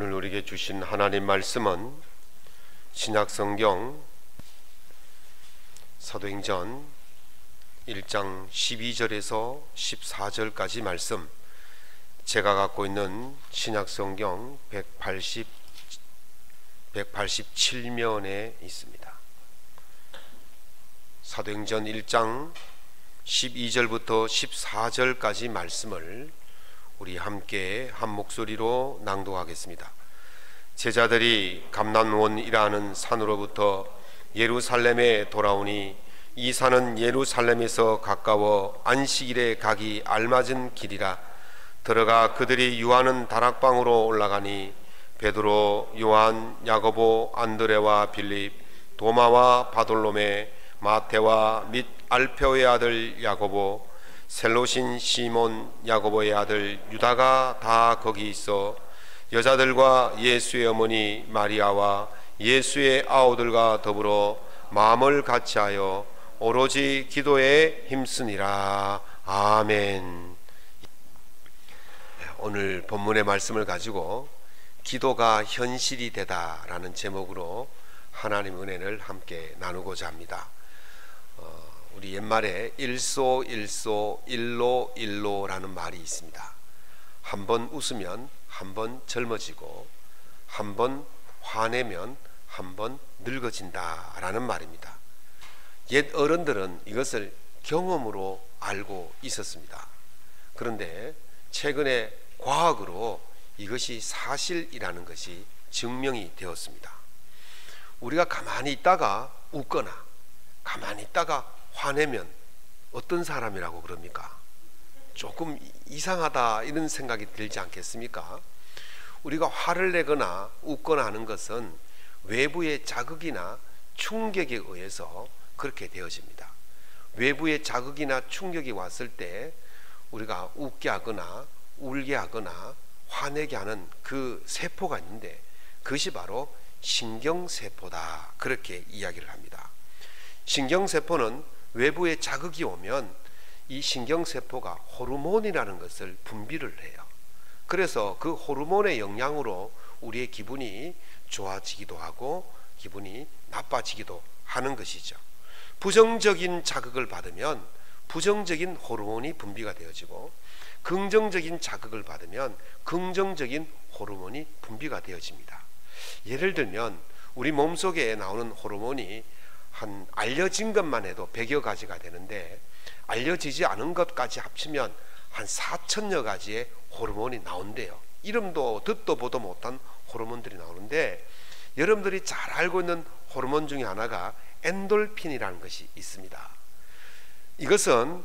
오늘 우리에게 주신 하나님 말씀은 신약성경 사도행전 1장 12절에서 14절까지 말씀, 제가 갖고 있는 신약성경 187면에 있습니다. 사도행전 1장 12절부터 14절까지 말씀을 우리 함께 한 목소리로 낭독하겠습니다. 제자들이 감난원이라는 산으로부터 예루살렘에 돌아오니 이 산은 예루살렘에서 가까워 안식일에 가기 알맞은 길이라. 들어가 그들이 유하는 다락방으로 올라가니 베드로, 요한, 야고보, 안드레와 빌립, 도마와 바돌로메, 마테와 및 알페오의 아들 야고보, 셀롯인 시몬, 야고보의 아들 유다가 다 거기 있어 여자들과 예수의 어머니 마리아와 예수의 아우들과 더불어 마음을 같이하여 오로지 기도에 힘쓰니라. 아멘. 오늘 본문의 말씀을 가지고 기도가 현실이 되다라는 제목으로 하나님의 은혜를 함께 나누고자 합니다. 우리 옛말에 일소일소 일로일로라는 말이 있습니다. 한 번 웃으면 한 번 젊어지고, 한 번 화내면 한 번 늙어진다라는 말입니다. 옛 어른들은 이것을 경험으로 알고 있었습니다. 그런데 최근에 과학으로 이것이 사실이라는 것이 증명이 되었습니다. 우리가 가만히 있다가 웃거나 가만히 있다가 화내면 어떤 사람이라고 그럽니까? 조금 이상하다 이런 생각이 들지 않겠습니까? 우리가 화를 내거나 웃거나 하는 것은 외부의 자극이나 충격에 의해서 그렇게 되어집니다. 외부의 자극이나 충격이 왔을 때 우리가 웃게 하거나 울게 하거나 화내게 하는 그 세포가 있는데 그것이 바로 신경세포다, 그렇게 이야기를 합니다. 신경세포는 외부의 자극이 오면 이 신경세포가 호르몬이라는 것을 분비를 해요. 그래서 그 호르몬의 영향으로 우리의 기분이 좋아지기도 하고 기분이 나빠지기도 하는 것이죠. 부정적인 자극을 받으면 부정적인 호르몬이 분비가 되어지고, 긍정적인 자극을 받으면 긍정적인 호르몬이 분비가 되어집니다. 예를 들면 우리 몸속에 나오는 호르몬이 한 알려진 것만 해도 100여 가지가 되는데 알려지지 않은 것까지 합치면 한 4천여 가지의 호르몬이 나온대요. 이름도 듣도 보도 못한 호르몬들이 나오는데, 여러분들이 잘 알고 있는 호르몬 중에 하나가 엔돌핀이라는 것이 있습니다. 이것은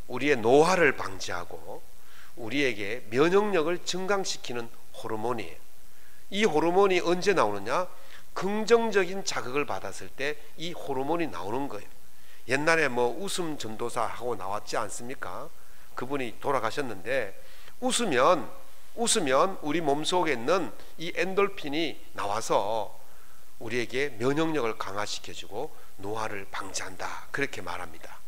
우리의 노화를 방지하고 우리에게 면역력을 증강시키는 호르몬이에요. 이 호르몬이 언제 나오느냐? 긍정적인 자극을 받았을 때 이 호르몬이 나오는 거예요. 옛날에 웃음 전도사 하고 나왔지 않습니까? 그분이 돌아가셨는데 웃으면 우리 몸속에 있는 이 엔돌핀이 나와서 우리에게 면역력을 강화시켜주고 노화를 방지한다, 그렇게 말합니다.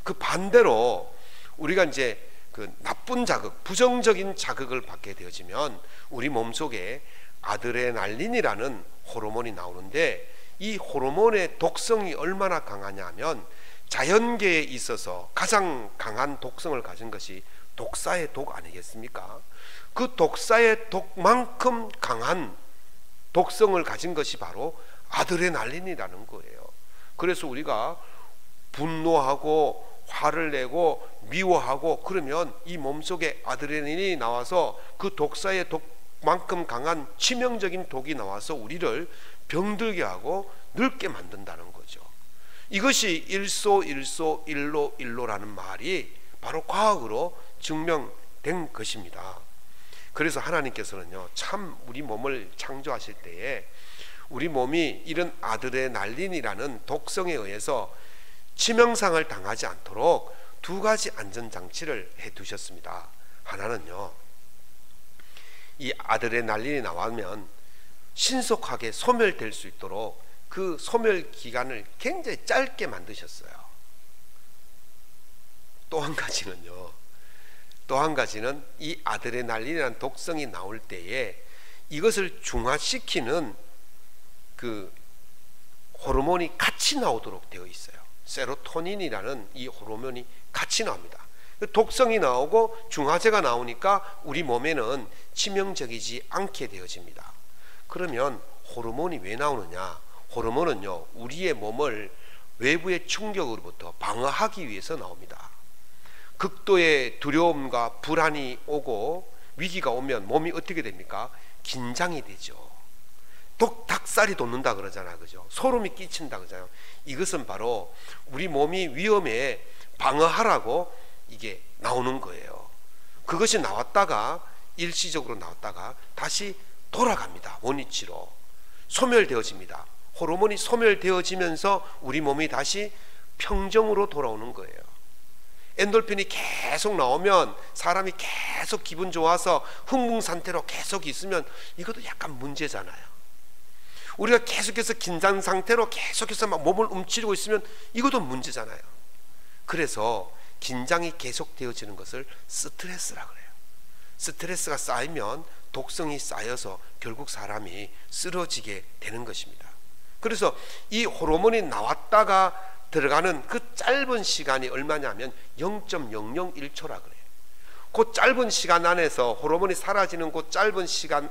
그 반대로 우리가 이제 그 나쁜 자극, 부정적인 자극을 받게 되어지면 우리 몸속에 아드레날린이라는 호르몬이 나오는데, 이 호르몬의 독성이 얼마나 강하냐 하면 자연계에 있어서 가장 강한 독성을 가진 것이 독사의 독 아니겠습니까? 그 독사의 독만큼 강한 독성을 가진 것이 바로 아드레날린이라는 거예요. 그래서 우리가 분노하고 화를 내고 미워하고 그러면 이 몸속에 아드레날린이 나와서 그 독사의 독만큼 강한 치명적인 독이 나와서 우리를 병들게 하고 늙게 만든다는 거죠. 이것이 일소일소 일로일로라는 말이 바로 과학으로 증명된 것입니다. 그래서 하나님께서는요, 참 우리 몸을 창조하실 때에 우리 몸이 이런 아드레날린이라는 독성에 의해서 치명상을 당하지 않도록 두 가지 안전장치를 해두셨습니다. 하나는요, 이 아드레날린이 나오면 신속하게 소멸될 수 있도록 그 소멸 기간을 굉장히 짧게 만드셨어요. 또 한 가지는 이 아드레날린이라는 독성이 나올 때에 이것을 중화시키는 그 호르몬이 같이 나오도록 되어 있어요. 세로토닌이라는 이 호르몬이 같이 나옵니다. 독성이 나오고 중화제가 나오니까 우리 몸에는 치명적이지 않게 되어집니다. 그러면 호르몬이 왜 나오느냐? 호르몬은요, 우리의 몸을 외부의 충격으로부터 방어하기 위해서 나옵니다. 극도의 두려움과 불안이 오고 위기가 오면 몸이 어떻게 됩니까? 긴장이 되죠. 닭살이 돋는다 그러잖아요, 그죠? 소름이 끼친다 그러잖아요. 이것은 바로 우리 몸이 위험에 방어하라고 이게 나오는 거예요. 그것이 나왔다가 일시적으로 나왔다가 다시 돌아갑니다. 원위치로 소멸되어집니다. 호르몬이 소멸되어지면서 우리 몸이 다시 평정으로 돌아오는 거예요. 엔돌핀이 계속 나오면 사람이 계속 기분 좋아서 흥분 상태로 계속 있으면 이것도 약간 문제잖아요. 우리가 계속해서 긴장 상태로 계속해서 막 몸을 움츠리고 있으면 이것도 문제잖아요. 그래서 긴장이 계속되어지는 것을 스트레스라 그래요. 스트레스가 쌓이면 독성이 쌓여서 결국 사람이 쓰러지게 되는 것입니다. 그래서 이 호르몬이 나왔다가 들어가는 그 짧은 시간이 얼마냐면 0.001초라 그래요. 그 짧은 시간 안에서 호르몬이 사라지는 그 짧은 시간이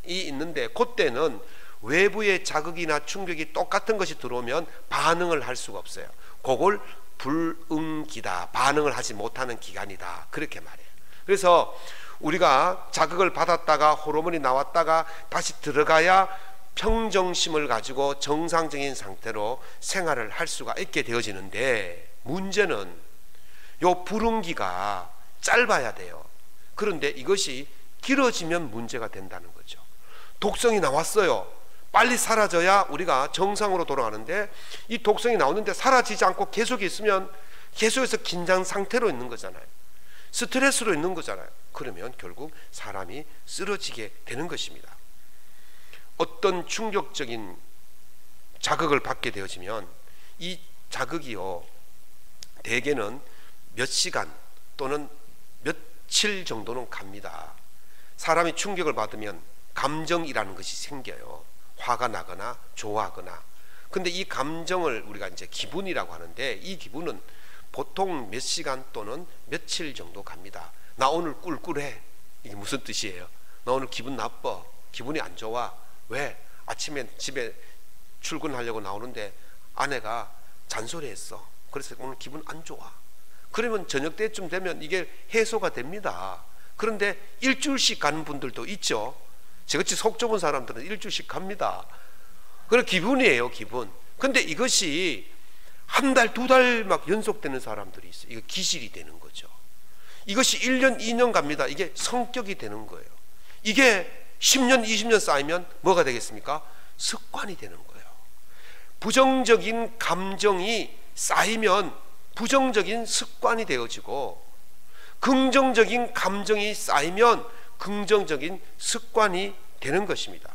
있는데, 그때는 외부의 자극이나 충격이 똑같은 것이 들어오면 반응을 할 수가 없어요. 그걸 불응기다, 반응을 하지 못하는 기간이다, 그렇게 말해요. 그래서 우리가 자극을 받았다가 호르몬이 나왔다가 다시 들어가야 평정심을 가지고 정상적인 상태로 생활을 할 수가 있게 되어지는데, 문제는 요 불응기가 짧아야 돼요. 그런데 이것이 길어지면 문제가 된다는 거죠. 독성이 나왔어요. 빨리 사라져야 우리가 정상으로 돌아가는데, 이 독성이 나오는데 사라지지 않고 계속 있으면 계속해서 긴장 상태로 있는 거잖아요. 스트레스로 있는 거잖아요. 그러면 결국 사람이 쓰러지게 되는 것입니다. 어떤 충격적인 자극을 받게 되어지면 이 자극이요, 대개는 몇 시간 또는 며칠 정도는 갑니다. 사람이 충격을 받으면 감정이라는 것이 생겨요. 화가 나거나 좋아하거나. 근데 이 감정을 우리가 이제 기분이라고 하는데, 이 기분은 보통 몇 시간 또는 며칠 정도 갑니다. 나 오늘 꿀꿀해, 이게 무슨 뜻이에요? 나 오늘 기분 나빠, 기분이 안 좋아. 왜? 아침에 집에 출근하려고 나오는데 아내가 잔소리했어. 그래서 오늘 기분 안 좋아. 그러면 저녁 때쯤 되면 이게 해소가 됩니다. 그런데 일주일씩 가는 분들도 있죠. 저같이 속 좁은 사람들은 일주일씩 갑니다. 그래, 기분이에요, 기분. 근데 이것이 한 달, 두 달 막 연속되는 사람들이 있어요. 이거 기질이 되는 거죠. 이것이 1년, 2년 갑니다. 이게 성격이 되는 거예요. 이게 10년, 20년 쌓이면 뭐가 되겠습니까? 습관이 되는 거예요. 부정적인 감정이 쌓이면 부정적인 습관이 되어지고, 긍정적인 감정이 쌓이면 긍정적인 습관이 되는 것입니다.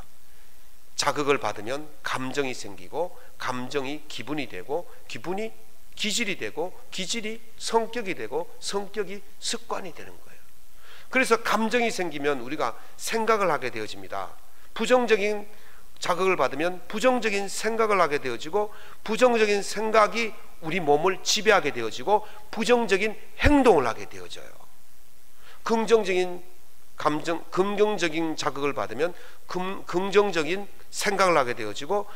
자극을 받으면 감정이 생기고, 감정이 기분이 되고, 기분이 기질이 되고, 기질이 성격이 되고, 성격이 습관이 되는 거예요. 그래서 감정이 생기면 우리가 생각을 하게 되어집니다. 부정적인 자극을 받으면 부정적인 생각을 하게 되어지고, 부정적인 생각이 우리 몸을 지배하게 되어지고, 부정적인 행동을 하게 되어져요. 긍정적인 자극을 받으면 긍정적인 생각을 하게 되어지고,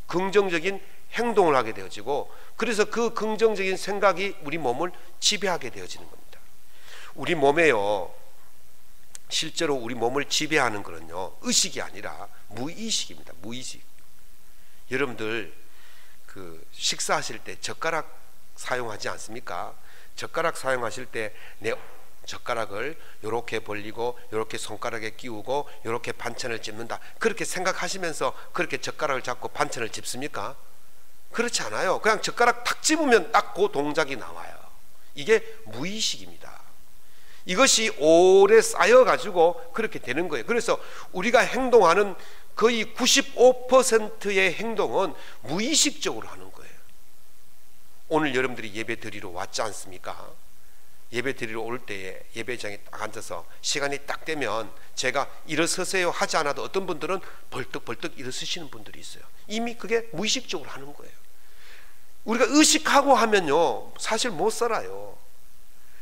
긍정적인 행동을 하게 되어지고, 그래서 그 긍정적인 생각이 우리 몸을 지배하게 되어지는 겁니다. 우리 몸에요, 실제로 우리 몸을 지배하는 것은요, 의식이 아니라 무의식입니다. 무의식. 여러분들 그 식사하실 때 젓가락 사용하지 않습니까? 젓가락 사용하실 때 내 젓가락을 이렇게 벌리고, 이렇게 손가락에 끼우고, 이렇게 반찬을 집는다, 그렇게 생각하시면서 그렇게 젓가락을 잡고 반찬을 집습니까? 그렇지 않아요. 그냥 젓가락 탁 집으면 딱 그 동작이 나와요. 이게 무의식입니다. 이것이 오래 쌓여가지고 그렇게 되는 거예요. 그래서 우리가 행동하는 거의 95%의 행동은 무의식적으로 하는 거예요. 오늘 여러분들이 예배 드리러 왔지 않습니까? 예배 드리러 올 때에 예배장에 딱 앉아서 시간이 딱 되면 제가 일어서세요 하지 않아도 어떤 분들은 벌떡벌떡 일어서시는 분들이 있어요. 이미 그게 무의식적으로 하는 거예요. 우리가 의식하고 하면요 사실 못 살아요.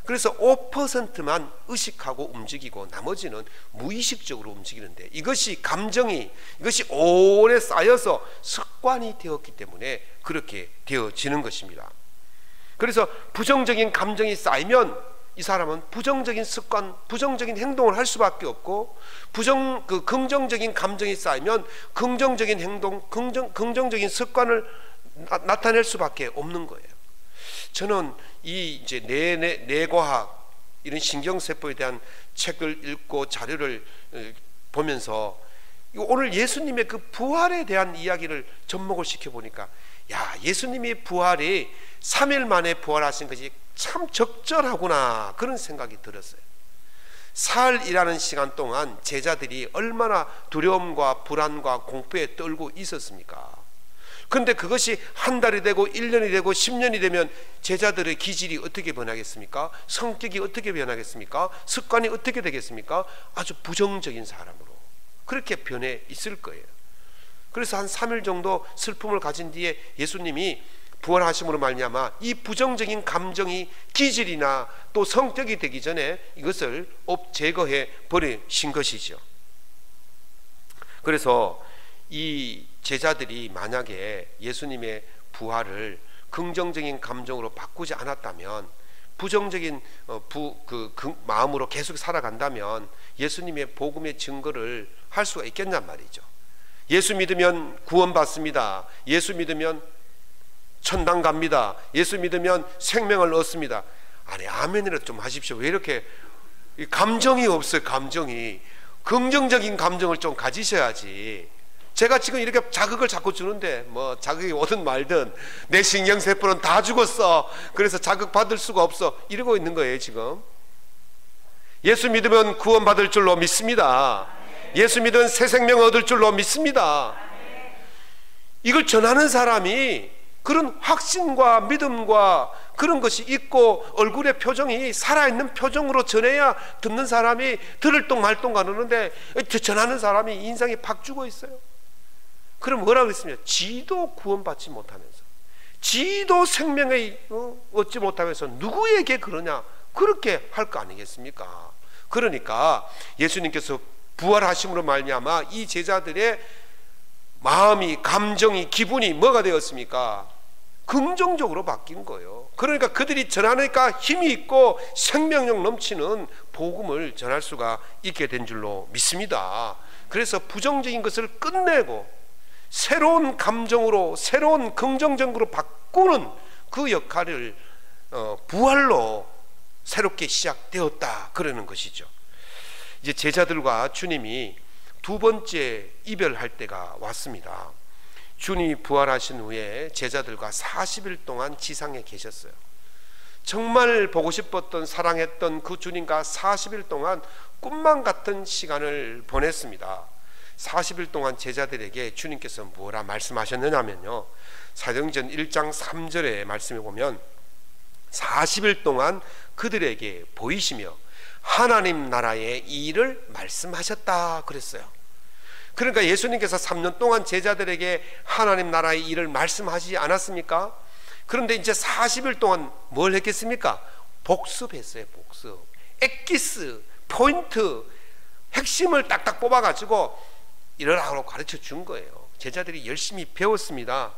그래서 5%만 의식하고 움직이고 나머지는 무의식적으로 움직이는데, 이것이 감정이, 이것이 오래 쌓여서 습관이 되었기 때문에 그렇게 되어지는 것입니다. 그래서 부정적인 감정이 쌓이면 이 사람은 부정적인 습관, 부정적인 행동을 할 수밖에 없고, 긍정적인 감정이 쌓이면 긍정적인 행동, 긍정적인 습관을 나타낼 수밖에 없는 거예요. 저는 이 이제 뇌과학, 이런 신경세포에 대한 책을 읽고 자료를 보면서 오늘 예수님의 그 부활에 대한 이야기를 접목을 시켜보니까, 야, 예수님이 부활이 3일 만에 부활하신 것이 참 적절하구나, 그런 생각이 들었어요. 사흘이라는 시간 동안 제자들이 얼마나 두려움과 불안과 공포에 떨고 있었습니까? 그런데 그것이 한 달이 되고 1년이 되고 10년이 되면 제자들의 기질이 어떻게 변하겠습니까? 성격이 어떻게 변하겠습니까? 습관이 어떻게 되겠습니까? 아주 부정적인 사람으로 그렇게 변해 있을 거예요. 그래서 한 3일 정도 슬픔을 가진 뒤에 예수님이 부활하심으로 말미암아 이 부정적인 감정이 기질이나 또 성격이 되기 전에 이것을 제거해 버리신 것이죠. 그래서 이 제자들이 만약에 예수님의 부활을 긍정적인 감정으로 바꾸지 않았다면, 부정적인 마음으로 계속 살아간다면 예수님의 복음의 증거를 할 수가 있겠냔 말이죠. 예수 믿으면 구원받습니다. 예수 믿으면 천당 갑니다. 예수 믿으면 생명을 얻습니다. 아니, 아멘이라도 좀 하십시오. 왜 이렇게 감정이 없어요? 감정이. 긍정적인 감정을 좀 가지셔야지. 제가 지금 이렇게 자극을 자꾸 주는데 뭐 자극이 오든 말든 내 신경세포는 다 죽었어, 그래서 자극받을 수가 없어, 이러고 있는 거예요 지금. 예수 믿으면 구원받을 줄로 믿습니다. 예수 믿으면 새 생명 얻을 줄로 믿습니다. 이걸 전하는 사람이 그런 확신과 믿음과 그런 것이 있고 얼굴의 표정이 살아있는 표정으로 전해야 듣는 사람이 들을 동 말 동 가는데, 전하는 사람이 인상이 팍 죽어 있어요. 그럼 뭐라고 했습니까? 지도 구원받지 못하면서, 지도 생명을 얻지 못하면서 누구에게 그러냐, 그렇게 할 거 아니겠습니까? 그러니까 예수님께서 부활하심으로 말미암아 이 제자들의 마음이, 감정이, 기분이 뭐가 되었습니까? 긍정적으로 바뀐 거예요. 그러니까 그들이 전하니까 힘이 있고 생명력 넘치는 복음을 전할 수가 있게 된 줄로 믿습니다. 그래서 부정적인 것을 끝내고 새로운 감정으로, 새로운 긍정적으로 바꾸는 그 역할을 부활로 새롭게 시작되었다, 그러는 것이죠. 이제 제자들과 주님이 두 번째 이별할 때가 왔습니다. 주님이 부활하신 후에 제자들과 40일 동안 지상에 계셨어요. 정말 보고 싶었던, 사랑했던 그 주님과 40일 동안 꿈만 같은 시간을 보냈습니다. 40일 동안 제자들에게 주님께서 뭐라 말씀하셨느냐면요, 사도행전 1장 3절의 말씀에 보면 40일 동안 그들에게 보이시며 하나님 나라의 일을 말씀하셨다 그랬어요. 그러니까 예수님께서 3년 동안 제자들에게 하나님 나라의 일을 말씀하시지 않았습니까? 그런데 이제 40일 동안 뭘 했겠습니까? 복습했어요. 복습, 엑기스, 포인트, 핵심을 딱딱 뽑아가지고 이러라고 가르쳐 준 거예요. 제자들이 열심히 배웠습니다.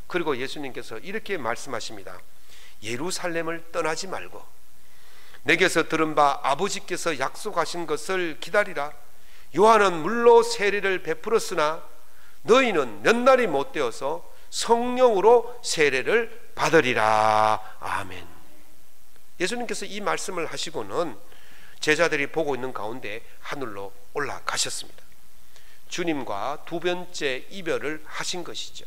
그리고 예수님께서 이렇게 말씀하십니다. 예루살렘을 떠나지 말고 내게서 들은 바 아버지께서 약속하신 것을 기다리라. 요한은 물로 세례를 베풀었으나 너희는 몇 날이 못 되어서 성령으로 세례를 받으리라. 아멘. 예수님께서 이 말씀을 하시고는 제자들이 보고 있는 가운데 하늘로 올라가셨습니다. 주님과 두 번째 이별을 하신 것이죠.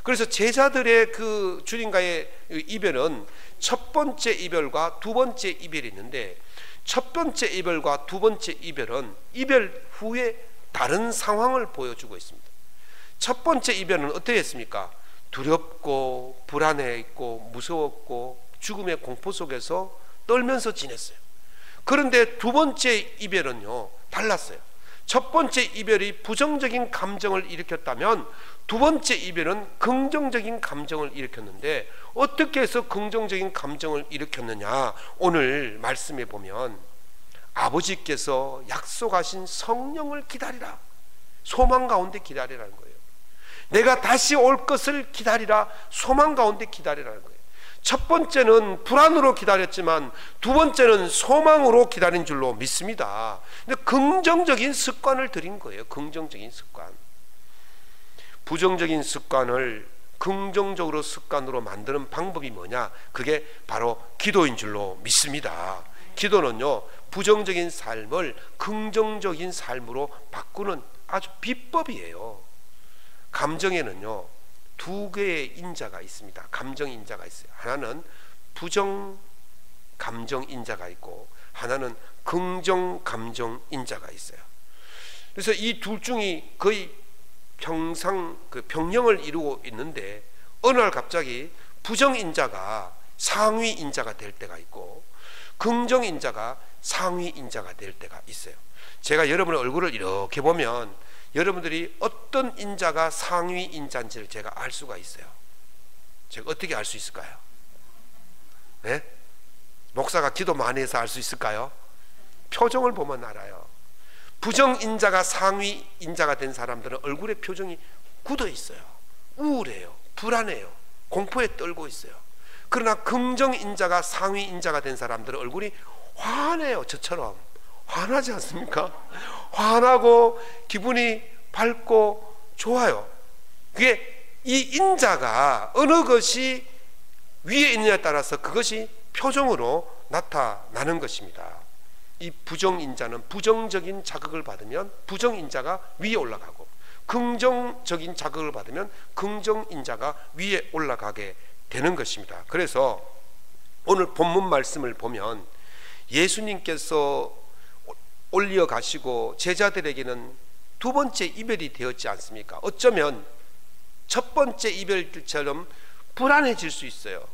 그래서 제자들의 그 주님과의 이별은 첫 번째 이별과 두 번째 이별이 있는데, 첫 번째 이별과 두 번째 이별은 이별 후에 다른 상황을 보여주고 있습니다. 첫 번째 이별은 어떻게 했습니까? 두렵고 불안해 있고 무서웠고 죽음의 공포 속에서 떨면서 지냈어요. 그런데 두 번째 이별은요, 달랐어요. 첫 번째 이별이 부정적인 감정을 일으켰다면 두 번째 이별은 긍정적인 감정을 일으켰는데, 어떻게 해서 긍정적인 감정을 일으켰느냐, 오늘 말씀에 보면 아버지께서 약속하신 성령을 기다리라, 소망 가운데 기다리라는 거예요. 내가 다시 올 것을 기다리라, 소망 가운데 기다리라는 거예요. 첫 번째는 불안으로 기다렸지만 두 번째는 소망으로 기다린 줄로 믿습니다. 근데 긍정적인 습관을 들인 거예요. 긍정적인 습관. 부정적인 습관을 긍정적으로 습관으로 만드는 방법이 뭐냐? 그게 바로 기도인 줄로 믿습니다. 기도는요, 부정적인 삶을 긍정적인 삶으로 바꾸는 아주 비법이에요. 감정에는요, 두 개의 인자가 있습니다. 감정 인자가 있어요. 하나는 부정 감정 인자가 있고 하나는 긍정 감정 인자가 있어요. 그래서 이 둘 중이 거의 병령을 이루고 있는데, 어느 날 갑자기 부정 인자가 상위 인자가 될 때가 있고 긍정 인자가 상위 인자가 될 때가 있어요. 제가 여러분의 얼굴을 이렇게 보면 여러분들이 어떤 인자가 상위 인자인지를 제가 알 수가 있어요. 제가 어떻게 알 수 있을까요? 네? 목사가 기도 많이 해서 알 수 있을까요? 표정을 보면 알아요. 부정 인자가 상위 인자가 된 사람들은 얼굴에 표정이 굳어 있어요. 우울해요. 불안해요. 공포에 떨고 있어요. 그러나 긍정 인자가 상위 인자가 된 사람들은 얼굴이 환해요. 저처럼 환하지 않습니까? 환하고 기분이 밝고 좋아요. 그게 이 인자가 어느 것이 위에 있느냐에 따라서 그것이 표정으로 나타나는 것입니다. 이 부정인자는 부정적인 자극을 받으면 부정인자가 위에 올라가고, 긍정적인 자극을 받으면 긍정인자가 위에 올라가게 되는 것입니다. 그래서 오늘 본문 말씀을 보면 예수님께서 올려가시고 제자들에게는 두 번째 이별이 되었지 않습니까? 어쩌면 첫 번째 이별처럼 불안해질 수 있어요.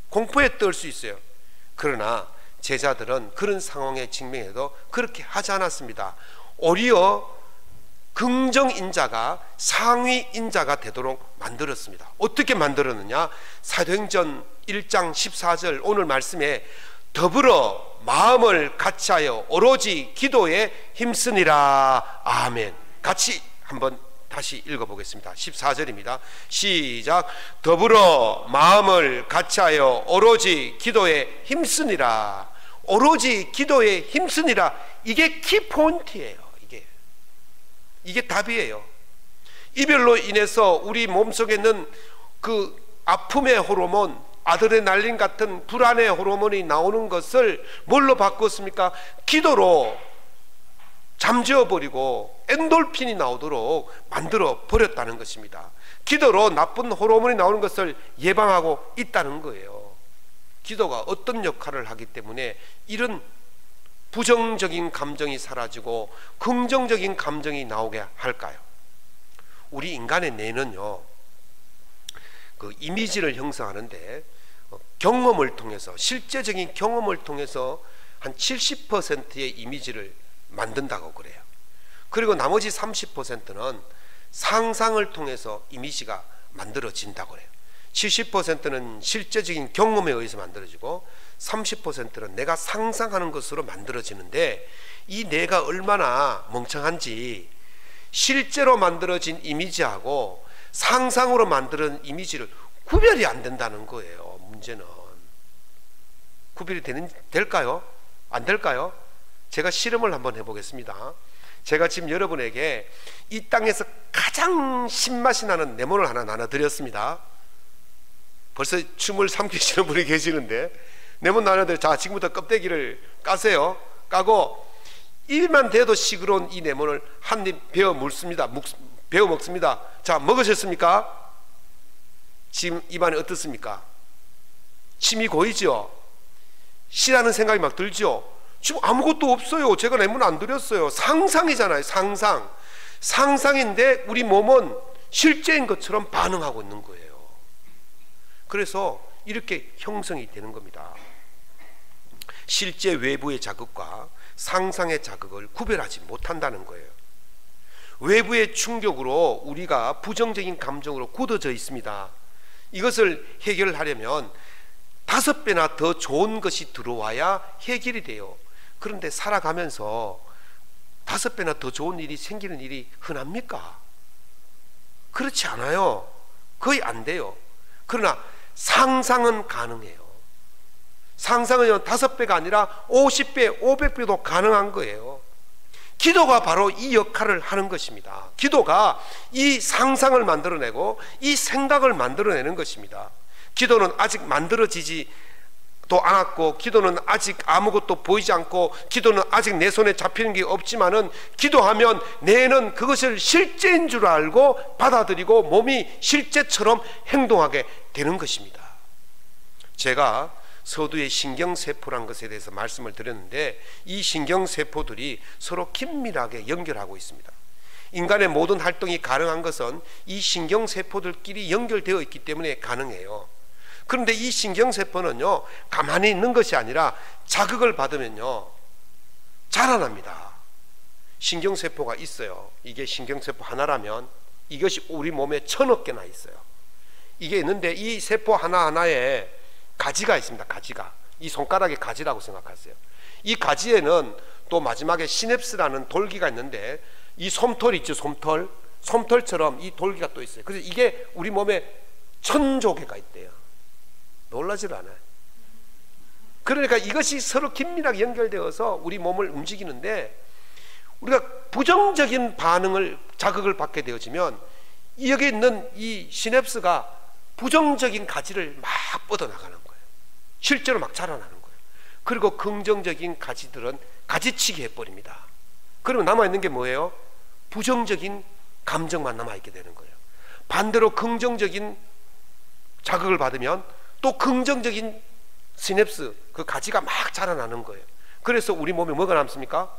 공포에 떨 수 있어요. 그러나 제자들은 그런 상황에 직면해도 그렇게 하지 않았습니다. 오히려 긍정인자가 상위인자가 되도록 만들었습니다. 어떻게 만들었느냐? 사도행전 1장 14절 오늘 말씀에 더불어 마음을 같이하여 오로지 기도에 힘쓰니라. 아멘. 같이 한번 다시 읽어보겠습니다. 14절입니다. 시작. 더불어 마음을 같이하여 오로지 기도에 힘쓰니라. 오로지 기도에 힘쓰니라. 이게 키포인트예요. 이게 답이에요. 이별로 인해서 우리 몸속에 있는 그 아픔의 호르몬, 아드레날린 같은 불안의 호르몬이 나오는 것을 뭘로 바꿨습니까? 기도로 잠재워버리고 엔돌핀이 나오도록 만들어 버렸다는 것입니다. 기도로 나쁜 호르몬이 나오는 것을 예방하고 있다는 거예요. 기도가 어떤 역할을 하기 때문에 이런 부정적인 감정이 사라지고 긍정적인 감정이 나오게 할까요? 우리 인간의 뇌는요, 그 이미지를 형성하는데 경험을 통해서, 실제적인 경험을 통해서 한 70%의 이미지를 만든다고 그래요. 그리고 나머지 30%는 상상을 통해서 이미지가 만들어진다고 그래요. 70%는 실제적인 경험에 의해서 만들어지고 30%는 내가 상상하는 것으로 만들어지는데, 이 뇌가 얼마나 멍청한지 실제로 만들어진 이미지하고 상상으로 만드는 이미지를 구별이 안 된다는 거예요. 문제는 구별이 될까요? 안 될까요? 제가 실험을 한번 해보겠습니다. 제가 지금 여러분에게 이 땅에서 가장 신맛이 나는 레몬을 하나 나눠드렸습니다. 벌써 춤을 삼키시는 분이 계시는데, 레몬 나눠드려. 자, 지금부터 껍데기를 까세요. 까고 입만 대도 시끄러운 이 레몬을 한 입 베어 물습니다. 베어 먹습니다. 자, 먹으셨습니까? 지금 입안에 어떻습니까? 침이 고이죠? 싫어하는 생각이 막 들죠? 지금 아무것도 없어요. 제가 레몬 안 드렸어요. 상상이잖아요. 상상인데 우리 몸은 실제인 것처럼 반응하고 있는 거예요. 그래서 이렇게 형성이 되는 겁니다. 실제 외부의 자극과 상상의 자극을 구별하지 못한다는 거예요. 외부의 충격으로 우리가 부정적인 감정으로 굳어져 있습니다. 이것을 해결하려면 5배나 더 좋은 것이 들어와야 해결이 돼요. 그런데 살아가면서 5배나 더 좋은 일이 생기는 일이 흔합니까? 그렇지 않아요. 거의 안 돼요. 그러나 상상은 가능해요. 상상은 5배가 아니라 50배, 500배도 가능한 거예요. 기도가 바로 이 역할을 하는 것입니다. 기도가 이 상상을 만들어내고 이 생각을 만들어내는 것입니다. 기도는 아직 만들어지지도 않았고, 기도는 아직 아무것도 보이지 않고, 기도는 아직 내 손에 잡히는 게 없지만은 기도하면 뇌는 그것을 실제인 줄 알고 받아들이고 몸이 실제처럼 행동하게 되는 것입니다. 제가 서두의 신경세포란 것에 대해서 말씀을 드렸는데, 이 신경세포들이 서로 긴밀하게 연결하고 있습니다. 인간의 모든 활동이 가능한 것은 이 신경세포들끼리 연결되어 있기 때문에 가능해요. 그런데 이 신경세포는요, 가만히 있는 것이 아니라 자극을 받으면요 자라납니다. 신경세포가 있어요. 이게 신경세포 하나라면 이것이 우리 몸에 1000억 개나 있어요. 이게 있는데 이 세포 하나하나에 가지가 있습니다. 가지가. 이 손가락의 가지라고 생각하세요. 이 가지에는 또 마지막에 시냅스라는 돌기가 있는데, 이 솜털 있죠, 솜털. 솜털처럼 이 돌기가 또 있어요. 그래서 이게 우리 몸에 1000조 개가 있대요. 놀라질 않아요. 그러니까 이것이 서로 긴밀하게 연결되어서 우리 몸을 움직이는데, 우리가 부정적인 반응을, 자극을 받게 되어지면 여기 있는 이 시냅스가 부정적인 가지를 막 뻗어나가는 거예요. 실제로 막 자라나는 거예요. 그리고 긍정적인 가지들은 가지치기 해버립니다. 그러면 남아있는 게 뭐예요? 부정적인 감정만 남아있게 되는 거예요. 반대로 긍정적인 자극을 받으면 또 긍정적인 시냅스, 그 가지가 막 자라나는 거예요. 그래서 우리 몸에 뭐가 남습니까?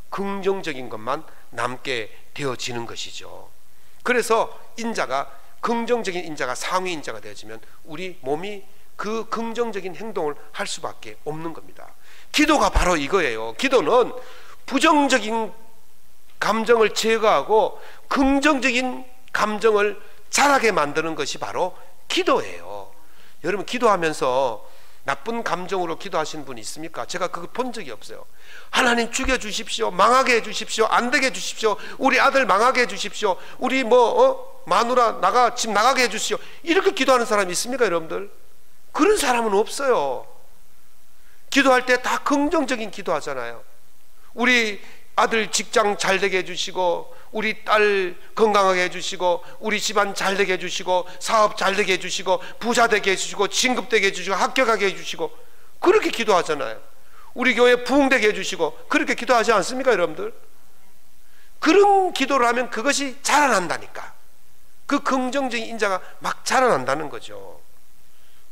긍정적인 것만 남게 되어지는 것이죠. 그래서 인자가, 긍정적인 인자가 상위 인자가 되어지면 우리 몸이 그 긍정적인 행동을 할 수밖에 없는 겁니다. 기도가 바로 이거예요. 기도는 부정적인 감정을 제거하고 긍정적인 감정을 자라게 만드는 것이 바로 기도예요. 여러분, 기도하면서 나쁜 감정으로 기도하시는 분이 있습니까? 제가 그거 본 적이 없어요. 하나님 죽여주십시오, 망하게 해주십시오, 안 되게 해주십시오, 우리 아들 망하게 해주십시오, 우리 마누라 집 나가게 해주십시오, 이렇게 기도하는 사람이 있습니까, 여러분들? 그런 사람은 없어요. 기도할 때 다 긍정적인 기도하잖아요. 우리 아들 직장 잘 되게 해주시고, 우리 딸 건강하게 해주시고, 우리 집안 잘 되게 해주시고, 사업 잘 되게 해주시고, 부자 되게 해주시고, 진급되게 해주시고, 합격하게 해주시고, 그렇게 기도하잖아요. 우리 교회 부흥되게 해주시고, 그렇게 기도하지 않습니까, 여러분들? 그런 기도를 하면 그것이 자라난다니까. 그 긍정적인 인자가 막 자라난다는 거죠.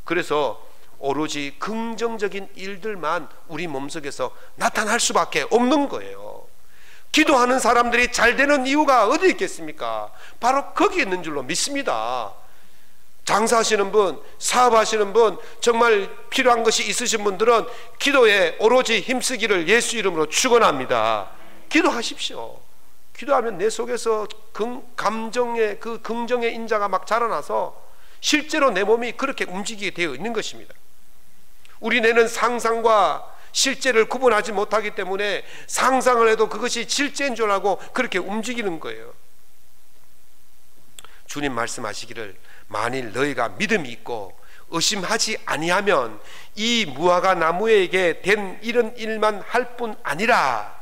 그래서 오로지 긍정적인 일들만 우리 몸속에서 나타날 수밖에 없는 거예요. 기도하는 사람들이 잘 되는 이유가 어디 있겠습니까? 바로 거기 있는 줄로 믿습니다. 장사하시는 분, 사업하시는 분, 정말 필요한 것이 있으신 분들은 기도에 오로지 힘쓰기를 예수 이름으로 축원합니다. 기도하십시오. 기도하면 내 속에서 감정의 그 긍정의 인자가 막 자라나서 실제로 내 몸이 그렇게 움직이게 되어 있는 것입니다. 우리 뇌는 상상과 실제를 구분하지 못하기 때문에 상상을 해도 그것이 실제인 줄 알고 그렇게 움직이는 거예요. 주님 말씀하시기를, 만일 너희가 믿음이 있고 의심하지 아니하면 이 무화과 나무에게 된 이런 일만 할 뿐 아니라.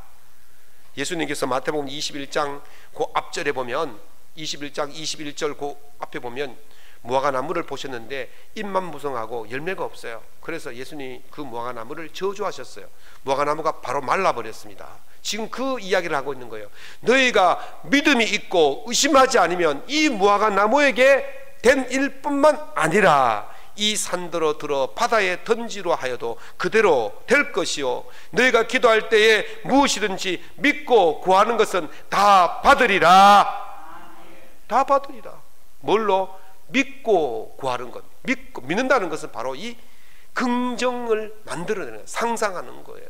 예수님께서 마태복음 21장 그 앞절에 보면, 21장 21절 그 앞에 보면 무화과 나무를 보셨는데 잎만 무성하고 열매가 없어요. 그래서 예수님이 그 무화과 나무를 저주하셨어요. 무화과 나무가 바로 말라버렸습니다. 지금 그 이야기를 하고 있는 거예요. 너희가 믿음이 있고 의심하지 않으면 이 무화과 나무에게 된 일뿐만 아니라 이 산더러 들어 바다에 던지로 하여도 그대로 될 것이요, 너희가 기도할 때에 무엇이든지 믿고 구하는 것은 다 받으리라. 다 받으리라. 뭘로? 믿고 구하는 것. 믿는다는 것은 바로 이 긍정을 만들어내는 거예요. 상상하는 거예요.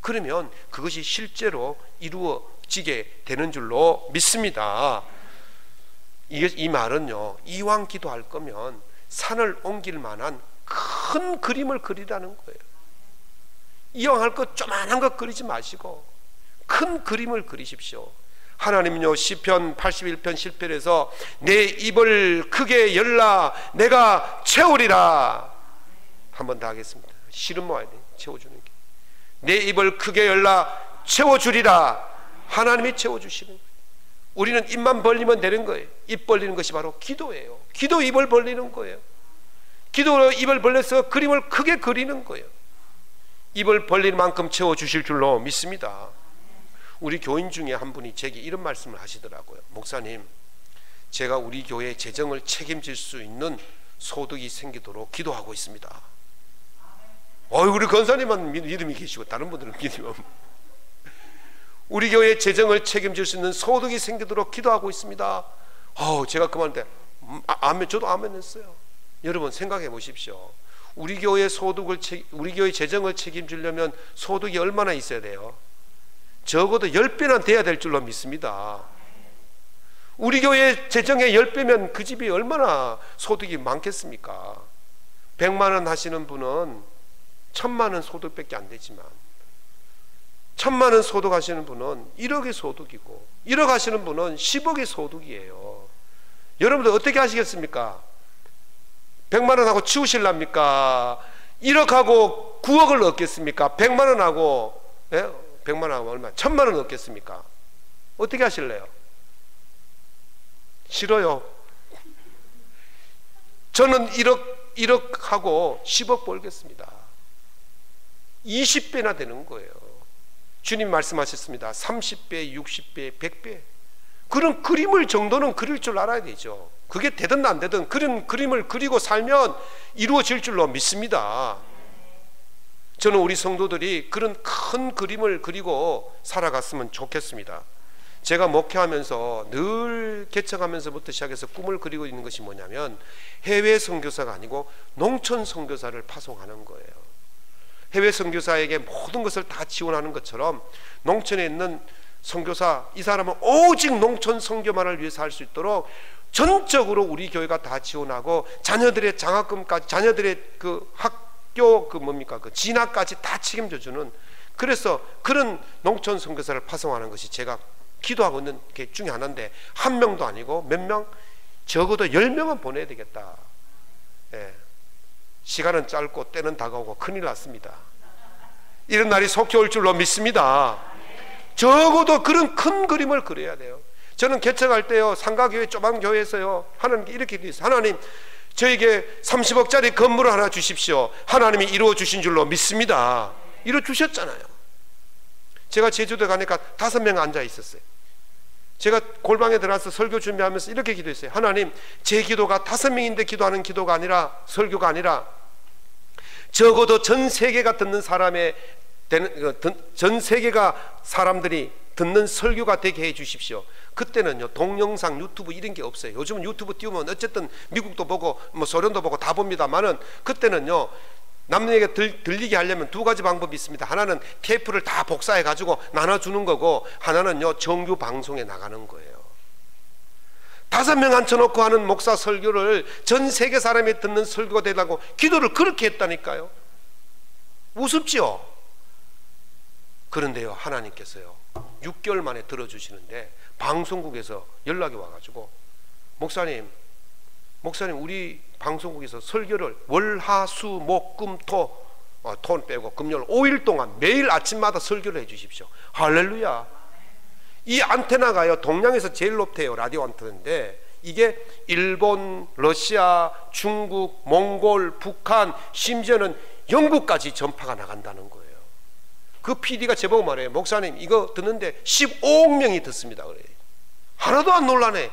그러면 그것이 실제로 이루어지게 되는 줄로 믿습니다. 이 말은요, 이왕 기도할 거면 산을 옮길 만한 큰 그림을 그리라는 거예요. 이왕 할 것 조만한 것 그리지 마시고 큰 그림을 그리십시오. 하나님은요, 시편 81편 7편에서 내 입을 크게 열라 내가 채우리라. 한 번 더 하겠습니다. 실은 모아야 돼. 채워주는 게. 내 입을 크게 열라 채워주리라. 하나님이 채워주시는 거예요. 우리는 입만 벌리면 되는 거예요. 입 벌리는 것이 바로 기도예요. 기도 입을 벌리는 거예요. 기도로 입을 벌려서 그림을 크게 그리는 거예요. 입을 벌릴 만큼 채워주실 줄로 믿습니다. 우리 교인 중에 한 분이 제게 이런 말씀을 하시더라고요. 목사님, 제가 우리 교회 재정을 책임질 수 있는 소득이 생기도록 기도하고 있습니다. 우리 권사님만 믿음이 계시고 다른 분들은 믿음이 없는, 우리 교회 재정을 책임질 수 있는 소득이 생기도록 기도하고 있습니다. 제가 그만한테 아멘, 저도 아멘 했어요. 여러분 생각해 보십시오. 우리 교회 재정을 책임지려면 소득이 얼마나 있어야 돼요? 적어도 10배는 돼야 될 줄로 믿습니다. 우리 교회 재정의 10배면 그 집이 얼마나 소득이 많겠습니까? 100만 원 하시는 분은 1000만 원 소득밖에 안 되지만 1000만 원 소득하시는 분은 1억의 소득이고 1억 하시는 분은 10억의 소득이에요. 여러분들 어떻게 하시겠습니까? 100만 원 하고 치우실랍니까? 1억 하고 9억을 얻겠습니까? 100만 원 하고 100만 원 하고 얼마? 1000만 원 얻겠습니까? 어떻게 하실래요? 싫어요. 저는 1억 하고 10억 벌겠습니다. 20배나 되는 거예요. 주님 말씀하셨습니다. 30배, 60배, 100배. 그런 그림을 정도는 그릴 줄 알아야 되죠. 그게 되든 안 되든 그런 그림을 그리고 살면 이루어질 줄로 믿습니다. 저는 우리 성도들이 그런 큰 그림을 그리고 살아갔으면 좋겠습니다. 제가 목회하면서 늘 개척하면서부터 시작해서 꿈을 그리고 있는 것이 뭐냐면 해외 선교사가 아니고 농촌 선교사를 파송하는 거예요. 해외 선교사에게 모든 것을 다 지원하는 것처럼 농촌에 있는 선교사, 이 사람은 오직 농촌 선교만을 위해서 할 수 있도록 전적으로 우리 교회가 다 지원하고 자녀들의 장학금까지, 자녀들의 그 학교 그 진학까지 다 책임져 주는, 그래서 그런 농촌 선교사를 파송하는 것이 제가 기도하고 있는 게 중에 하나인데, 한 명도 아니고 몇 명, 적어도 10명은 보내야 되겠다. 시간은 짧고 때는 다가오고 큰일 났습니다. 이런 날이 속히 올 줄로 믿습니다. 적어도 그런 큰 그림을 그려야 돼요. 저는 개척할 때요, 상가교회 조만 교회에서요, 하나님께 이렇게 기도했어요. 하나님, 저에게 30억짜리 건물을 하나 주십시오. 하나님이 이루어 주신 줄로 믿습니다. 이루어 주셨잖아요. 제가 제주도 가니까 5명 앉아 있었어요. 제가 골방에 들어가서 설교 준비하면서 이렇게 기도했어요. 하나님, 제 기도가 5명인데 기도하는 기도가 아니라, 설교가 아니라 적어도 전 세계가 듣는 전 세계가 사람들이 듣는 설교가 되게 해 주십시오. 그때는요, 동영상 유튜브 이런 게 없어요. 요즘은 유튜브 띄우면 어쨌든 미국도 보고 소련도 보고 다 봅니다만은, 그때는요, 남에게 들리게 하려면 2가지 방법이 있습니다. 하나는 테이프를 다 복사해 가지고 나눠주는 거고, 하나는요, 정규 방송에 나가는 거예요. 5명 앉혀놓고 하는 목사 설교를 전 세계 사람이 듣는 설교가 되려고 기도를 그렇게 했다니까요. 우습지요? 그런데요, 하나님께서요, 6개월 만에 들어주시는데 방송국에서 연락이 와가지고, 목사님 우리 방송국에서 설교를 월, 화, 수, 목, 금, 토, 토는 빼고 금요일 5일 동안 매일 아침마다 설교를 해 주십시오. 할렐루야. 이 안테나가요, 동양에서 제일 높대요. 라디오 안테나인데 이게 일본, 러시아, 중국, 몽골, 북한, 심지어는 영국까지 전파가 나간다는 거예요. 그 PD가 제보고 말해요. 목사님, 이거 듣는데 15억 명이 듣습니다. 그래요. 하나도 안 놀라네.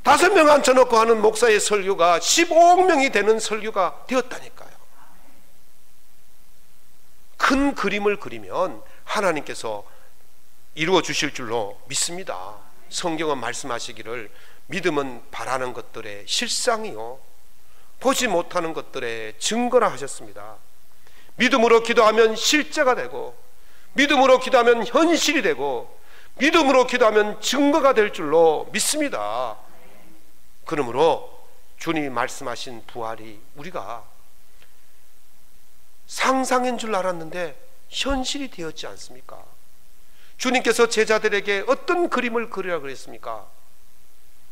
5명 앉혀놓고 하는 목사의 설교가 15억 명이 되는 설교가 되었다니까요. 큰 그림을 그리면 하나님께서 이루어 주실 줄로 믿습니다. 성경은 말씀하시기를 믿음은 바라는 것들의 실상이요, 보지 못하는 것들의 증거라 하셨습니다. 믿음으로 기도하면 실제가 되고, 믿음으로 기도하면 현실이 되고, 믿음으로 기도하면 증거가 될 줄로 믿습니다. 그러므로 주님이 말씀하신 부활이 우리가 상상인 줄 알았는데 현실이 되었지 않습니까? 주님께서 제자들에게 어떤 그림을 그리라 그랬습니까?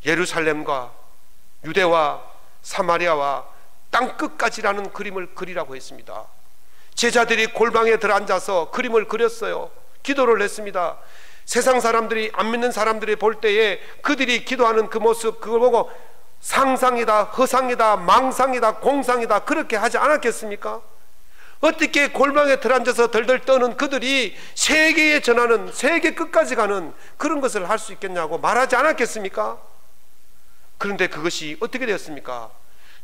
예루살렘과 유대와 사마리아와 땅끝까지라는 그림을 그리라고 했습니다. 제자들이 골방에 들어앉아서 그림을 그렸어요. 기도를 했습니다. 세상 사람들이, 안 믿는 사람들이 볼 때에 그들이 기도하는 그 모습, 그걸 보고 상상이다, 허상이다, 망상이다, 공상이다 그렇게 하지 않았겠습니까? 어떻게 골방에 들어앉아서 덜덜 떠는 그들이 세계에 전하는, 세계 끝까지 가는 그런 것을 할 수 있겠냐고 말하지 않았겠습니까? 그런데 그것이 어떻게 되었습니까?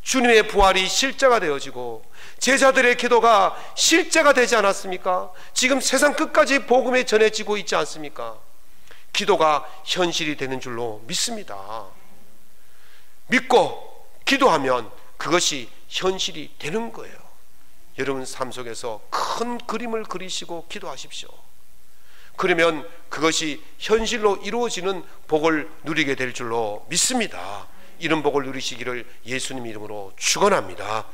주님의 부활이 실제가 되어지고 제자들의 기도가 실제가 되지 않았습니까? 지금 세상 끝까지 복음이 전해지고 있지 않습니까? 기도가 현실이 되는 줄로 믿습니다. 믿고 기도하면 그것이 현실이 되는 거예요. 여러분 삶 속에서 큰 그림을 그리시고 기도하십시오. 그러면 그것이 현실로 이루어지는 복을 누리게 될 줄로 믿습니다. 이런 복을 누리시기를 예수님 이름으로 축원합니다.